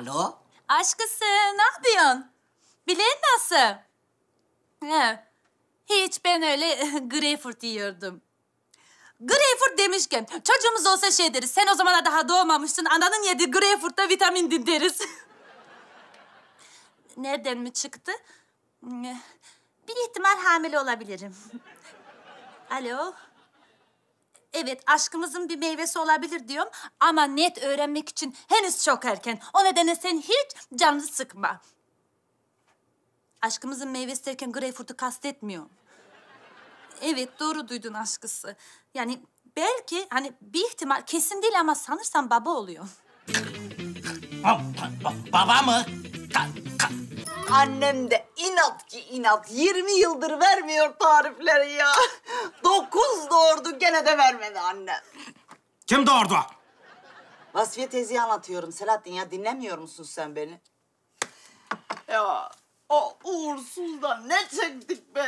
Alo? Aşkısı, ne yapıyorsun? Bileğin nasıl? He. Hiç, ben öyle greyfurt yiyordum. Greyfurt demişken, çocuğumuz olsa şey deriz. Sen o zamana daha doğmamışsın, ananın yediği greyfurtta vitamin deriz. Nereden mi çıktı? Bir ihtimal hamile olabilirim. Alo? Evet, aşkımızın bir meyvesi olabilir diyorum ama net öğrenmek için henüz çok erken. O nedenle sen hiç canını sıkma. Aşkımızın meyvesi derken greyfurtu kastetmiyorum. Evet, doğru duydun aşkısı. Yani belki hani bir ihtimal, kesin değil ama sanırsam baba oluyor. Baba mı? Annem de inat ki inat. 20 yıldır vermiyor tarifleri ya. 9 doğurdu gene de vermedi annem. Kim doğurdu? Vasfiye teyzeyi anlatıyorum Selahattin ya. Dinlemiyor musun sen beni? Ya o uğursuzdan ne çektik be?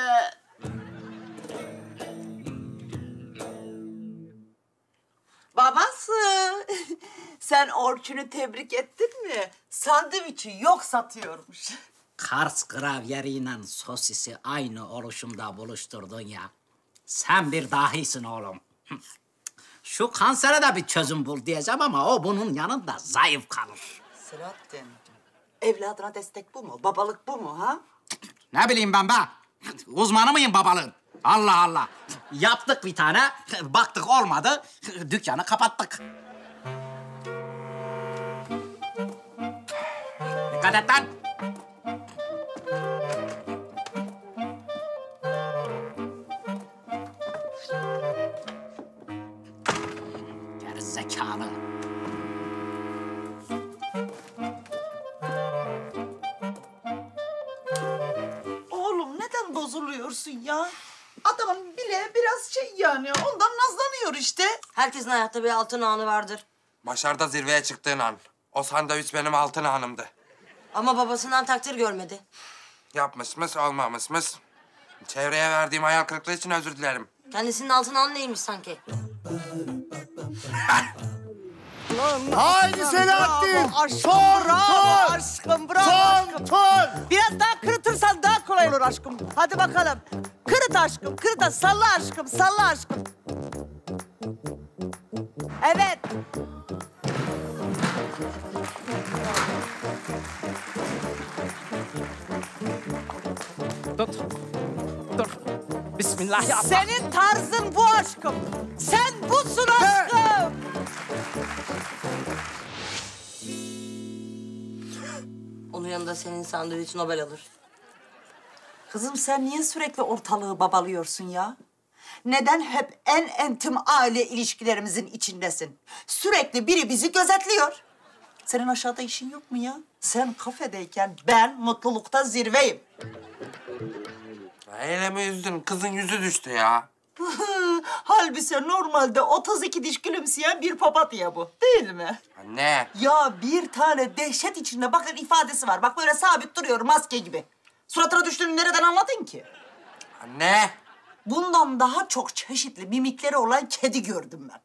Babası, sen Orçun'u tebrik ettin mi? Sandviçi yok satıyormuş. Kars gravyeriyle sosisi aynı oluşumda buluşturdun ya. Sen bir dahisin oğlum. Şu kansere de bir çözüm bul diyeceğim ama o bunun yanında zayıf kalır. Selahattin, evladına destek bu mu? Babalık bu mu ha? Ne bileyim ben be? Uzmanı mıyım babalığın? Allah Allah. Yaptık bir tane, baktık olmadı, dükkanı kapattık. Dikkat et lan. Gerizekalı. Oğlum neden bozuluyorsun ya? Adamın bile biraz şey yani, ondan nazlanıyor işte. Herkesin hayatta bir altın anı vardır. Başarıda zirveye çıktığın an. O sandviç benim altın anımdı. Ama babasından takdir görmedi. Yapmışmış, olmamışmış. Çevreye verdiğim hayal kırıklığı için özür dilerim. Kendisinin altın anı neymiş sanki? Haydi Selahattin! Bravo aşkım, bravo aşkım. Ton! Biraz daha kırıtırsan daha kolay olur aşkım. Hadi bakalım. Kırıt aşkım, kırıt. Salla aşkım, salla aşkım. Evet. Dur. Bismillah ya Allah. Senin tarzın bu aşkım. Sen busun aşkım. Onun yanında senin sandviç Nobel alır. Kızım sen niye sürekli ortalığı babalıyorsun ya? Neden hep en entim aile ilişkilerimizin içindesin? Sürekli biri bizi gözetliyor. Senin aşağıda işin yok mu ya? Sen kafedeyken ben mutlulukta zirveyim. Öyle mi üzdün? Kızın yüzü düştü ya. Halbuki normalde 32 diş gülümseyen bir papatya bu. Değil mi? Anne. Ya bir tane dehşet içinde bakın ifadesi var. Bak böyle sabit duruyor maske gibi. Suratına düştüğünü nereden anladın ki? Anne. Bundan daha çok çeşitli mimikleri olan kedi gördüm ben.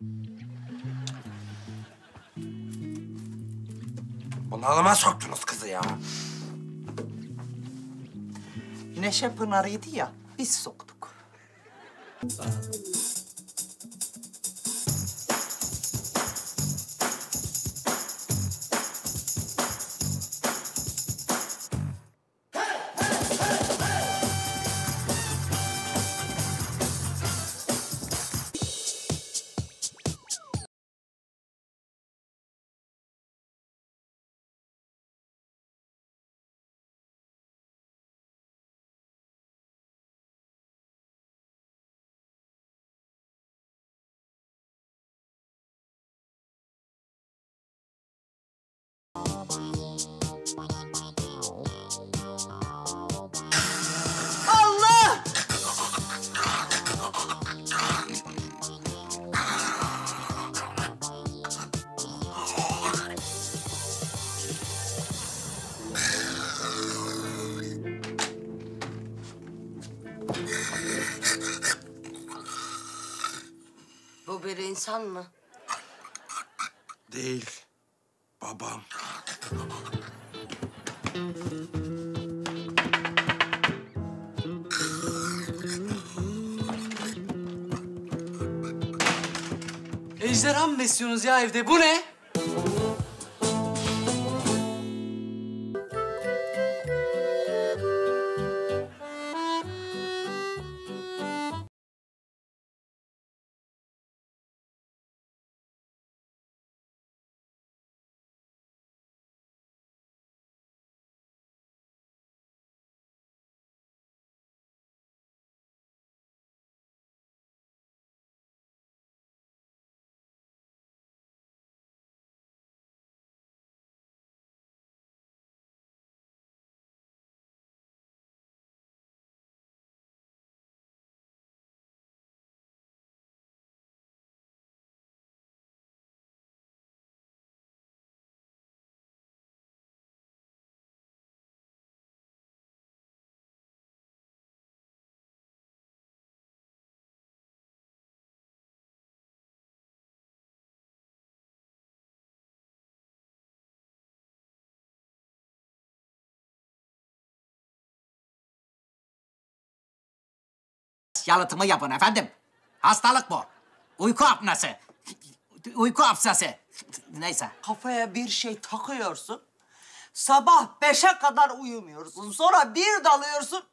Bunalıma soktunuz kızı ya. Neşe Pınar'ıydı ya, biz soktuk. Allah! Bu bir insan mı? Değil. Babam. Ejderha mı besliyorsunuz ya evde? Bu ne? Yalıtımı yapın efendim. Hastalık bu. Uyku apnası. Uyku apsası. Neyse. Kafaya bir şey takıyorsun. Sabah 5'e kadar uyumuyorsun. Sonra bir dalıyorsun.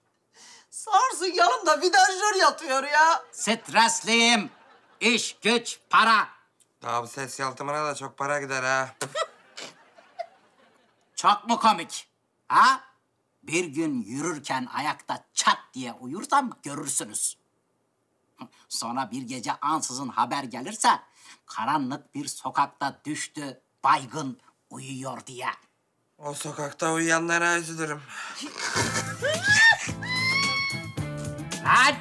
Sarsın yanımda vidanjör yatıyor ya. Stresliyim. İş, güç, para. Daha bu ses yalıtımına da çok para gider ha. Çok mu komik? Ha? Bir gün yürürken ayakta çat diye uyursam görürsünüz. Sonra bir gece ansızın haber gelirse karanlık bir sokakta düştü, baygın uyuyor diye. O sokakta uyuyanlara üzülürüm. Lan!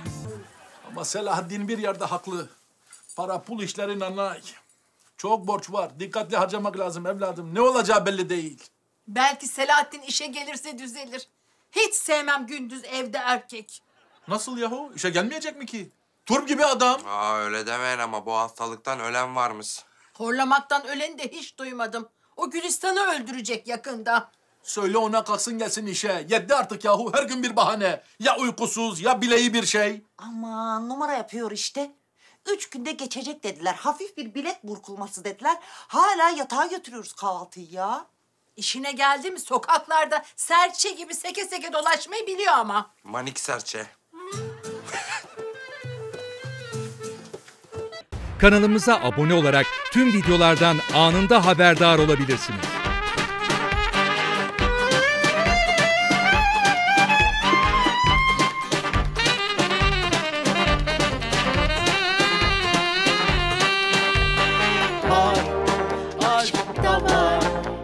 Ama Selahaddin bir yerde haklı. Para pul işlerin anay. Çok borç var. Dikkatli harcamak lazım evladım. Ne olacağı belli değil. Belki Selahattin işe gelirse düzelir. Hiç sevmem gündüz evde erkek. Nasıl yahu? İşe gelmeyecek mi ki? Turp gibi adam. Aa öyle demeyin ama bu hastalıktan ölen varmış. Horlamaktan öleni de hiç duymadım. O Gülistan'ı öldürecek yakında. Söyle ona kalksın gelsin işe. Yetti artık yahu. Her gün bir bahane. Ya uykusuz ya bileği bir şey. Aman numara yapıyor işte. 3 günde geçecek dediler. Hafif bir bilet burkulması dediler. Hala yatağa götürüyoruz kahvaltıyı ya. İşine geldi mi sokaklarda serçe gibi seke seke dolaşmayı biliyor ama. Manik serçe. Kanalımıza abone olarak tüm videolardan anında haberdar olabilirsiniz.